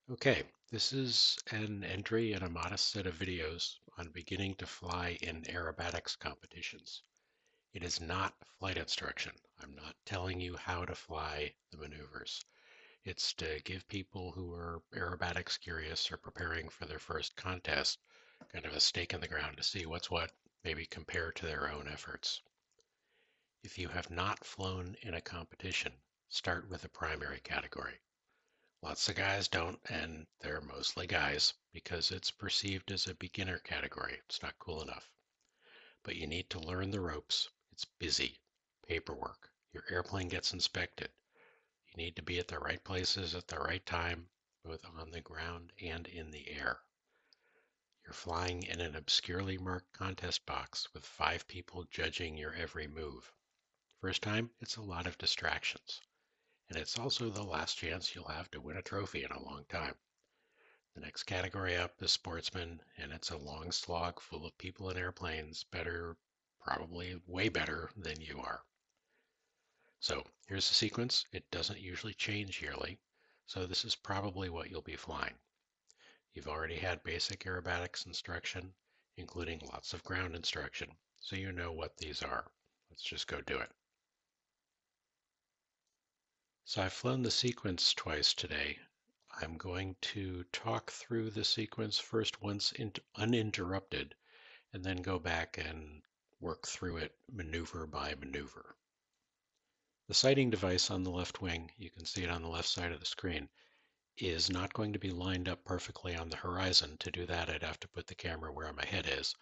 Okay, this is an entry in a modest set of videos on beginning to fly in aerobatics competitions. It is not flight instruction. I'm not telling you how to fly the maneuvers. It's to give people who are aerobatics curious or preparing for their first contest kind of a stake in the ground to see what's what, maybe compare to their own efforts. If you have not flown in a competition, start with a primary category. Lots of guys don't, and they're mostly guys because it's perceived as a beginner category. It's not cool enough. But you need to learn the ropes. It's busy. Paperwork. Your airplane gets inspected. You need to be at the right places at the right time, both on the ground and in the air. You're flying in an obscurely marked contest box with 5 people judging your every move. First time, it's a lot of distractions. And it's also the last chance you'll have to win a trophy in a long time. The next category up is sportsman, and it's a long slog full of people in airplanes, better, probably way better than you are. So here's the sequence. It doesn't usually change yearly, so this is probably what you'll be flying. You've already had basic aerobatics instruction, including lots of ground instruction, so you know what these are. Let's just go do it. So I've flown the sequence twice today. I'm going to talk through the sequence first once uninterrupted, and then go back and work through it maneuver by maneuver. The sighting device on the left wing, you can see it on the left side of the screen, is not going to be lined up perfectly on the horizon. To do that, I'd have to put the camera where my head is.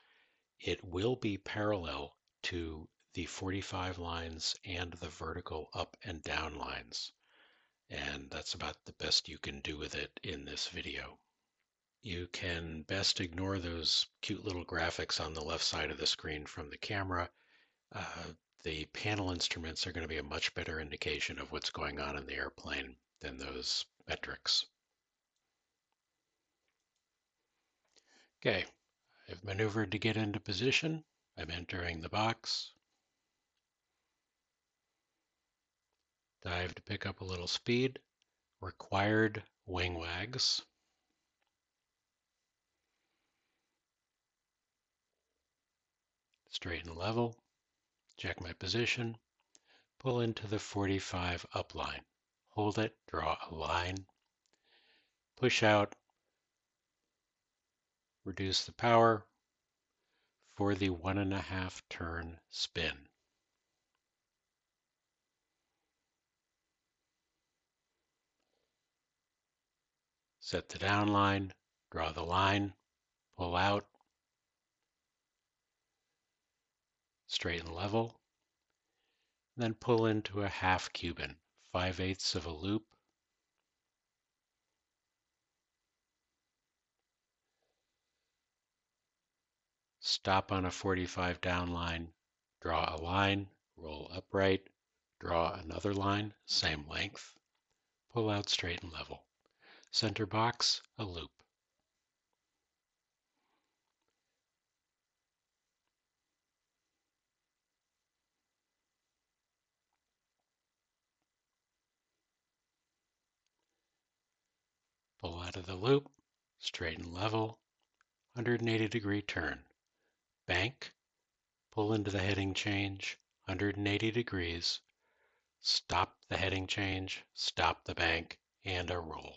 It will be parallel to the 45 lines and the vertical up and down lines. And that's about the best you can do with it in this video. You can best ignore those cute little graphics on the left side of the screen from the camera. The panel instruments are going to be a much better indication of what's going on in the airplane than those metrics. Okay, I've maneuvered to get into position. I'm entering the box. Dive to pick up a little speed. Required wing wags. Straighten level. Check my position. Pull into the 45 up line. Hold it, draw a line. Push out. Reduce the power for the 1.5 turn spin. Set the down line, draw the line, pull out, straighten level, then pull into a half Cuban, 5/8 of a loop. Stop on a 45 down line, draw a line, roll upright, draw another line, same length, pull out, straighten level. Center box, a loop. Pull out of the loop, straighten level, 180-degree turn. Bank, pull into the heading change, 180 degrees, stop the heading change, stop the bank, and a roll.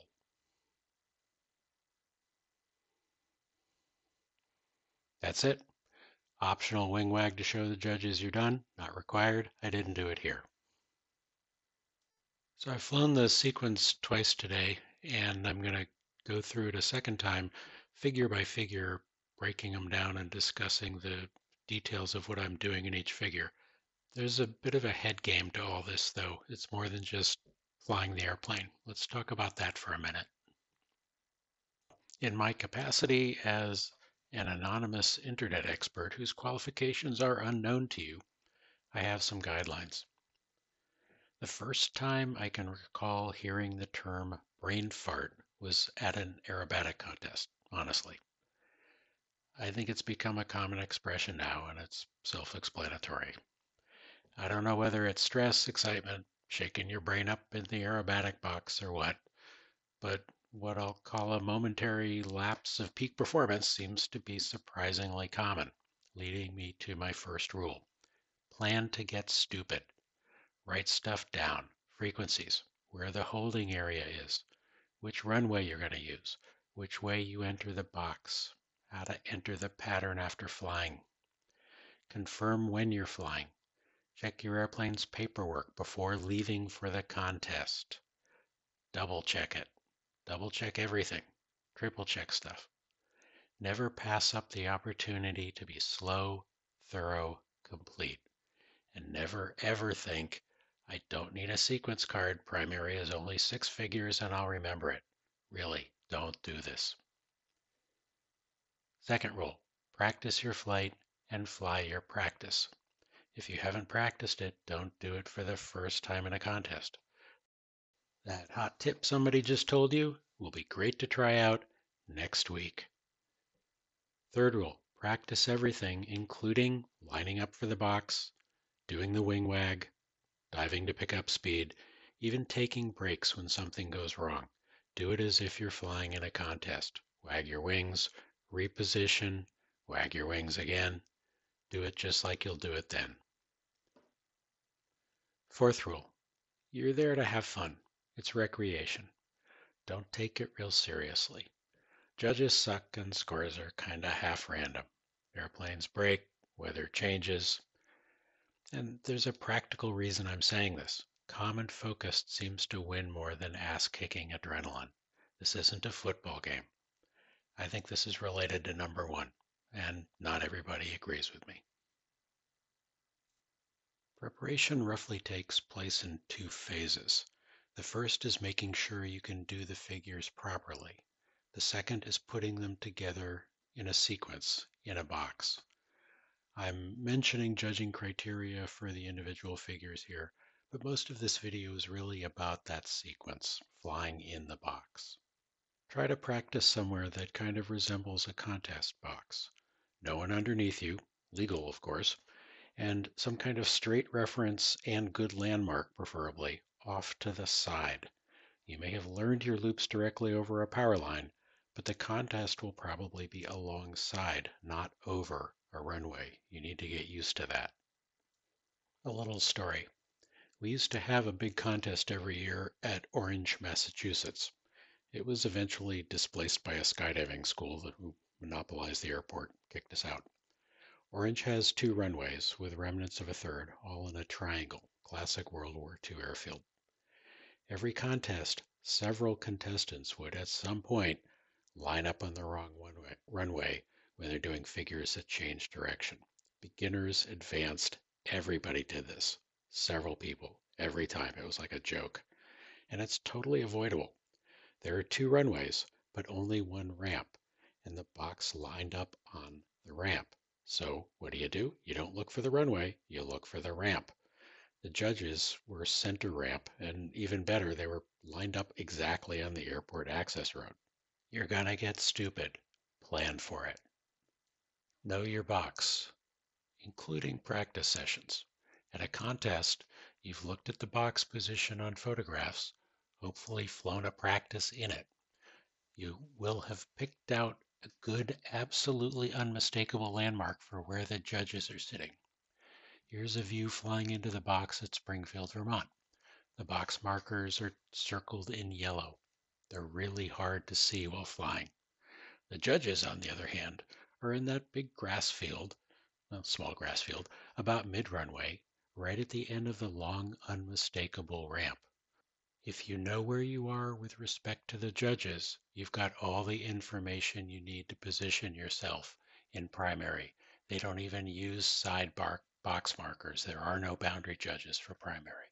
That's it. Optional wing wag to show the judges you're done. Not required. I didn't do it here. So I've flown the sequence twice today, and I'm going to go through it a second time, figure by figure, breaking them down and discussing the details of what I'm doing in each figure. There's a bit of a head game to all this, though. It's more than just flying the airplane. Let's talk about that for a minute. In my capacity as an anonymous internet expert whose qualifications are unknown to you, I have some guidelines. The first time I can recall hearing the term brain fart was at an aerobatic contest, honestly. I think it's become a common expression now, and it's self-explanatory. I don't know whether it's stress, excitement, shaking your brain up in the aerobatic box or what, but what I'll call a momentary lapse of peak performance seems to be surprisingly common, leading me to my first rule. Plan to get stupid. Write stuff down, frequencies, where the holding area is, which runway you're going to use, which way you enter the box, how to enter the pattern after flying. Confirm when you're flying. Check your airplane's paperwork before leaving for the contest. Double check it. Double check everything. Triple check stuff. Never pass up the opportunity to be slow, thorough, complete. And never ever think, I don't need a sequence card. Primary is only 6 figures and I'll remember it. Really, don't do this. Second rule, practice your flight and fly your practice. If you haven't practiced it, don't do it for the first time in a contest. That hot tip somebody just told you will be great to try out next week. Third rule, practice everything, including lining up for the box, doing the wing wag, diving to pick up speed, even taking breaks when something goes wrong. Do it as if you're flying in a contest. Wag your wings, reposition, wag your wings again. Do it just like you'll do it then. Fourth rule, you're there to have fun. It's recreation. Don't take it real seriously. Judges suck and scores are kinda half random. Airplanes break, weather changes, and there's a practical reason I'm saying this. Common focus seems to win more than ass-kicking adrenaline. This isn't a football game. I think this is related to number one, and not everybody agrees with me. Preparation roughly takes place in 2 phases. The first is making sure you can do the figures properly. The second is putting them together in a sequence, in a box. I'm mentioning judging criteria for the individual figures here, but most of this video is really about that sequence, flying in the box. Try to practice somewhere that kind of resembles a contest box. No one underneath you, legal of course, and some kind of straight reference and good landmark preferably off to the side. You may have learned your loops directly over a power line, but the contest will probably be alongside, not over a runway. You need to get used to that. A little story. We used to have a big contest every year at Orange, Massachusetts. It was eventually displaced by a skydiving school that monopolized the airport, kicked us out. Orange has 2 runways with remnants of a third, all in a triangle, classic World War II airfield. Every contest, several contestants would at some point line up on the wrong runway when they're doing figures that change direction. Beginners, advanced, everybody did this. Several people, every time. It was like a joke. And it's totally avoidable. There are 2 runways, but only 1 ramp, and the box lined up on the ramp. So what do? You don't look for the runway, you look for the ramp. The judges were center ramp, and even better, they were lined up exactly on the airport access road. You're gonna get stupid. Plan for it. Know your box, including practice sessions. At a contest, you've looked at the box position on photographs, hopefully flown a practice in it. You will have picked out a good, absolutely unmistakable landmark for where the judges are sitting. Here's a view flying into the box at Springfield, Vermont. The box markers are circled in yellow. They're really hard to see while flying. The judges, on the other hand, are in that big grass field, well, small grass field, about mid-runway, right at the end of the long, unmistakable ramp. If you know where you are with respect to the judges, you've got all the information you need to position yourself in primary. They don't even use sidebar box markers. There are no boundary judges for primary.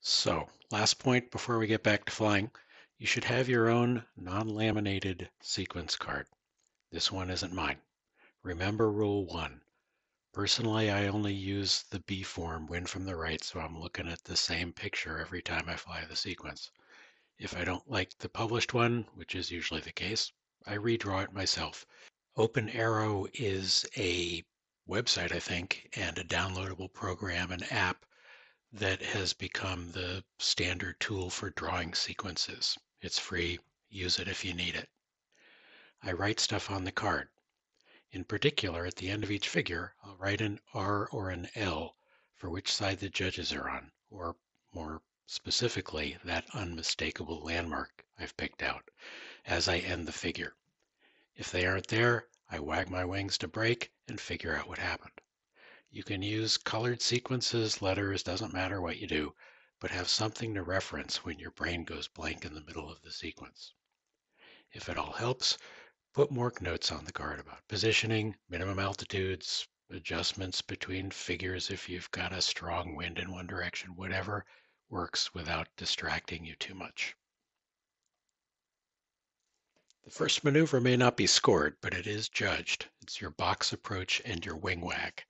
So, last point before we get back to flying, you should have your own non-laminated sequence card. This one isn't mine. Remember rule 1. Personally, I only use the B form, win from the right, so I'm looking at the same picture every time I fly the sequence. If I don't like the published one, which is usually the case, I redraw it myself. Open Arrow is a website, I think, and a downloadable program and app that has become the standard tool for drawing sequences. It's free. Use it if you need it. I write stuff on the card. In particular, at the end of each figure, I'll write an R or an L for which side the judges are on, or more specifically, that unmistakable landmark I've picked out as I end the figure. If they aren't there, I wag my wings to break and figure out what happened. You can use colored sequences, letters, doesn't matter what you do, but have something to reference when your brain goes blank in the middle of the sequence. If it all helps, put more notes on the card about positioning, minimum altitudes, adjustments between figures if you've got a strong wind in one direction, whatever works without distracting you too much. The first maneuver may not be scored, but it is judged. It's your box approach and your wing wag.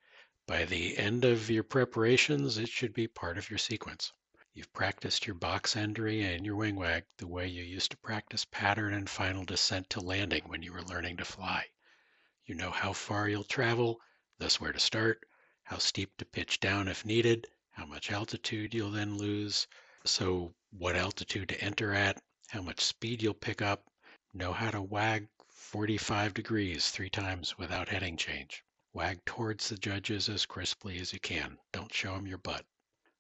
By the end of your preparations, it should be part of your sequence. You've practiced your box entry and your wing wag the way you used to practice pattern and final descent to landing when you were learning to fly. You know how far you'll travel, thus where to start, how steep to pitch down if needed, how much altitude you'll then lose, so what altitude to enter at, how much speed you'll pick up, know how to wag 45 degrees 3 times without heading change. Wag towards the judges as crisply as you can. Don't show them your butt.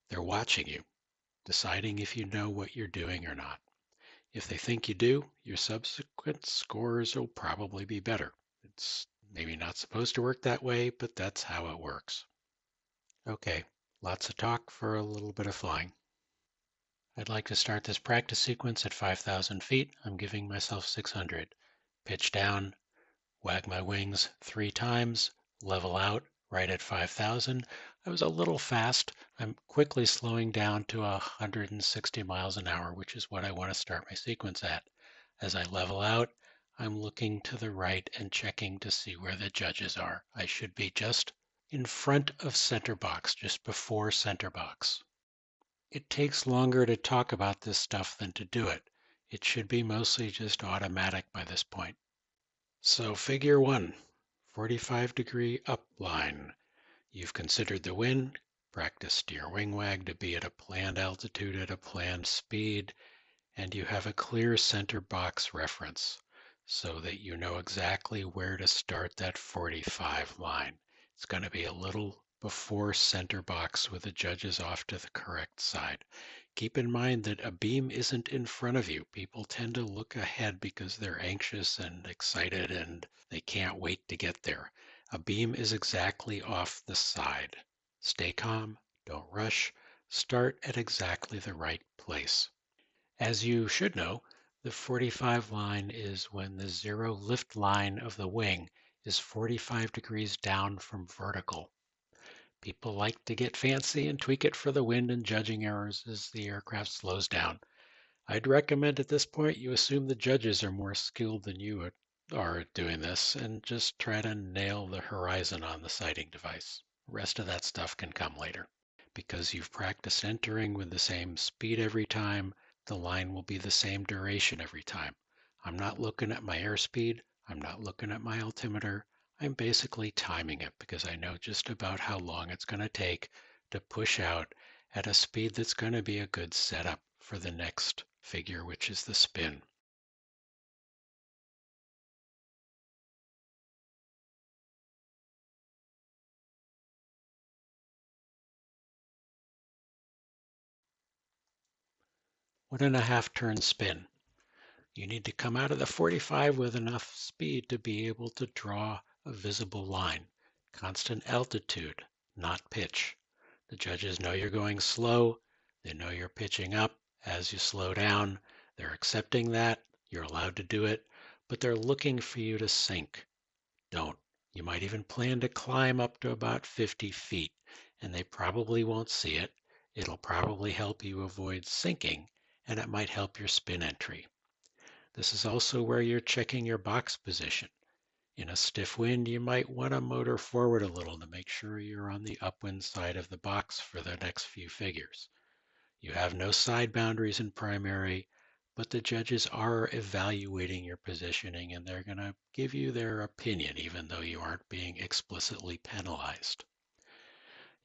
They're watching you, deciding if you know what you're doing or not. If they think you do, your subsequent scores will probably be better. It's maybe not supposed to work that way, but that's how it works. Okay, lots of talk for a little bit of flying. I'd like to start this practice sequence at 5,000 feet. I'm giving myself 600. Pitch down, wag my wings 3 times, level out right at 5,000. I was a little fast. I'm quickly slowing down to 160 miles an hour, which is what I want to start my sequence at. As I level out, I'm looking to the right and checking to see where the judges are. I should be just in front of center box, just before center box. It takes longer to talk about this stuff than to do it. It should be mostly just automatic by this point. So figure 1, 45-degree up line. You've considered the wind, practiced your wing wag to be at a planned altitude at a planned speed, and you have a clear center box reference so that you know exactly where to start that 45 line. It's going to be a little before center box with the judges off to the correct side. Keep in mind that a beam isn't in front of you. People tend to look ahead because they're anxious and excited and they can't wait to get there. A beam is exactly off the side. Stay calm, don't rush, start at exactly the right place. As you should know, the 45 line is when the zero lift line of the wing is 45 degrees down from vertical. People like to get fancy and tweak it for the wind and judging errors as the aircraft slows down. I'd recommend at this point you assume the judges are more skilled than you are at doing this and just try to nail the horizon on the sighting device. The rest of that stuff can come later. Because you've practiced entering with the same speed every time, the line will be the same duration every time. I'm not looking at my airspeed. I'm not looking at my altimeter. I'm basically timing it because I know just about how long it's going to take to push out at a speed that's going to be a good setup for the next figure, which is the spin. One and a half turn spin. You need to come out of the 45 with enough speed to be able to draw a visible line. Constant altitude, not pitch. The judges know you're going slow. They know you're pitching up as you slow down. They're accepting that. You're allowed to do it, but they're looking for you to sink. Don't. You might even plan to climb up to about 50 feet, and they probably won't see it. It'll probably help you avoid sinking, and it might help your spin entry. This is also where you're checking your box position. In a stiff wind, you might want to motor forward a little to make sure you're on the upwind side of the box for the next few figures. You have no side boundaries in primary, but the judges are evaluating your positioning and they're going to give you their opinion even though you aren't being explicitly penalized.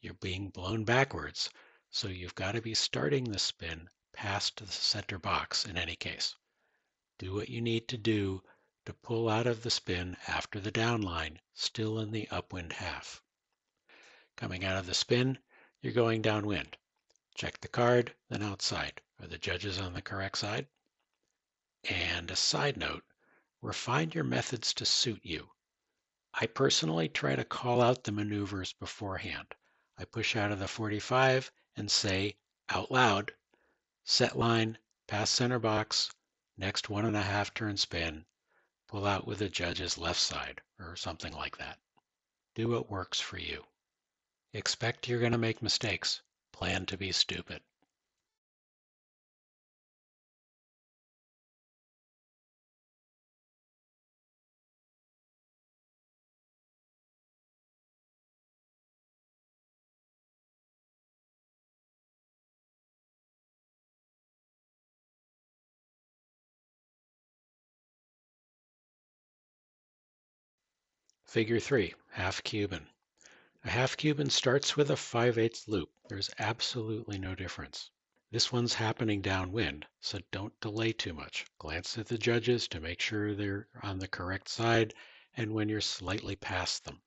You're being blown backwards, so you've got to be starting the spin past the center box in any case. Do what you need to do to pull out of the spin after the down line, still in the upwind half. Coming out of the spin, you're going downwind. Check the card, then outside. Are the judges on the correct side? And a side note, refine your methods to suit you. I personally try to call out the maneuvers beforehand. I push out of the 45 and say out loud, set line, pass center box, next 1.5 turn spin, pull out with the judge's left side, or something like that. Do what works for you. Expect you're going to make mistakes. Plan to be stupid. Figure 3, half Cuban. A half Cuban starts with a 5/8 loop. There's absolutely no difference. This one's happening downwind, so don't delay too much. Glance at the judges to make sure they're on the correct side and when you're slightly past them.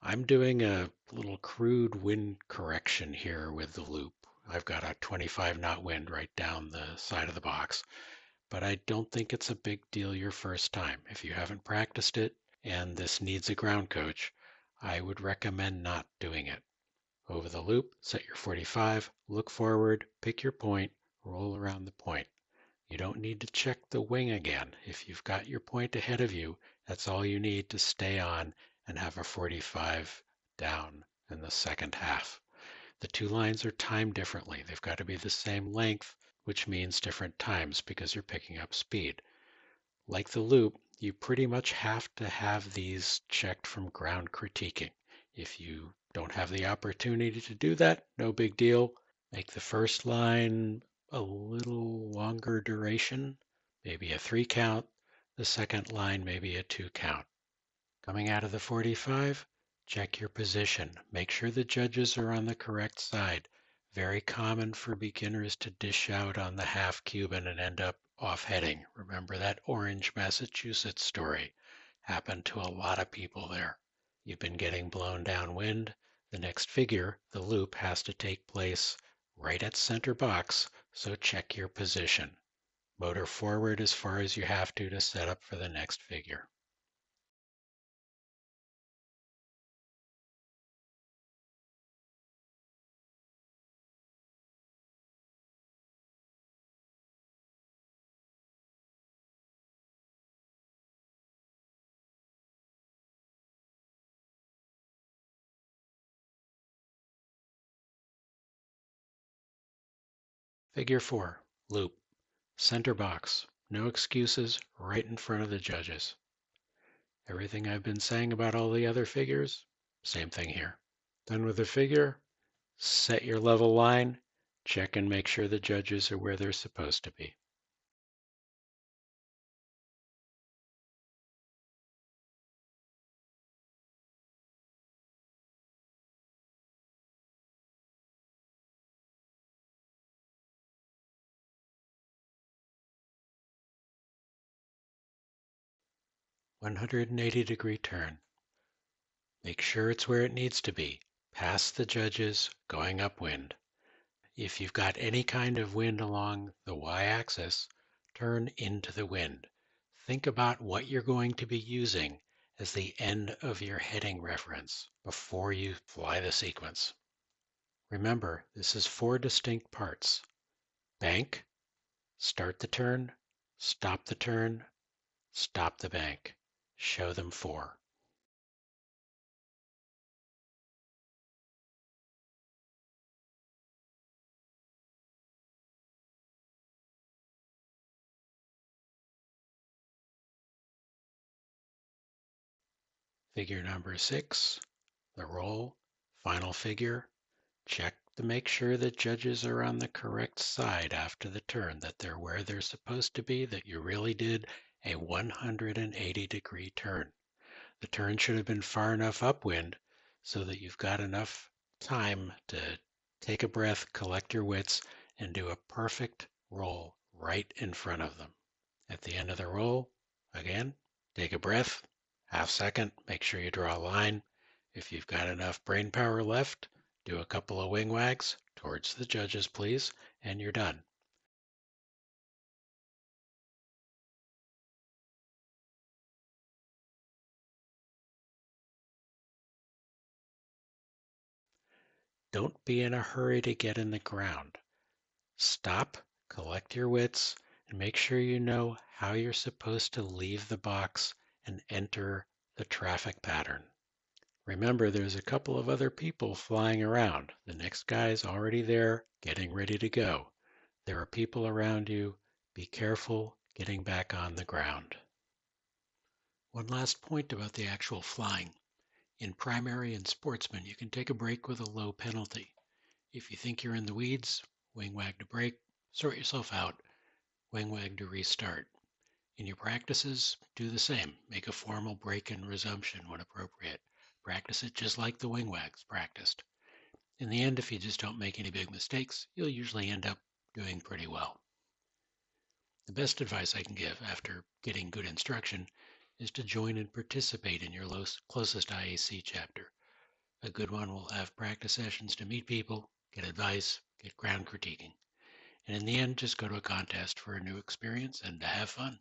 I'm doing a little crude wind correction here with the loop. I've got a 25 knot wind right down the side of the box, but I don't think it's a big deal your first time. If you haven't practiced it and this needs a ground coach, I would recommend not doing it. Over the loop, set your 45, look forward, pick your point, roll around the point. You don't need to check the wing again. If you've got your point ahead of you, that's all you need to stay on and have a 45 down in the second half. The two lines are timed differently. They've got to be the same length, which means different times because you're picking up speed. Like the loop, you pretty much have to have these checked from ground critiquing. If you don't have the opportunity to do that, no big deal. Make the first line a little longer duration, maybe a 3 count. The second line, maybe a 2 count. Coming out of the 45, check your position. Make sure the judges are on the correct side. Very common for beginners to dish out on the half Cuban and end up off heading. Remember that Orange, Massachusetts story? Happened to a lot of people there. You've been getting blown downwind. The next figure, the loop, has to take place right at center box, so check your position. Motor forward as far as you have to set up for the next figure. Figure 4, loop, center box, no excuses, right in front of the judges. Everything I've been saying about all the other figures, same thing here. Done with the figure, set your level line, check and make sure the judges are where they're supposed to be. "180-degree turn. Make sure it's where it needs to be, past the judges, going upwind. If you've got any kind of wind along the y-axis, turn into the wind. Think about what you're going to be using as the end of your heading reference before you fly the sequence. Remember, this is 4 distinct parts. Bank, start the turn, stop the turn, stop the bank. Show them 4. Figure number 6, the roll, final figure. Check to make sure that judges are on the correct side after the turn, that they're where they're supposed to be, that you really did a 180-degree turn. The turn should have been far enough upwind so that you've got enough time to take a breath, collect your wits, and do a perfect roll right in front of them. At the end of the roll, again, take a breath, half second, make sure you draw a line. If you've got enough brain power left, do a couple of wing wags towards the judges, please, and you're done. Don't be in a hurry to get in the ground. Stop, collect your wits, and make sure you know how you're supposed to leave the box and enter the traffic pattern. Remember, there's a couple of other people flying around. The next guy's already there, getting ready to go. There are people around you. Be careful getting back on the ground. One last point about the actual flying. In primary and sportsman, you can take a break with a low penalty. If you think you're in the weeds, wing wag to break, sort yourself out, wing wag to restart. In your practices, do the same. Make a formal break and resumption when appropriate. Practice it just like the wing wags practiced. In the end, if you just don't make any big mistakes, you'll usually end up doing pretty well. The best advice I can give after getting good instruction is to join and participate in your closest IAC chapter. A good one will have practice sessions to meet people, get advice, get ground critiquing. And in the end, just go to a contest for a new experience and to have fun.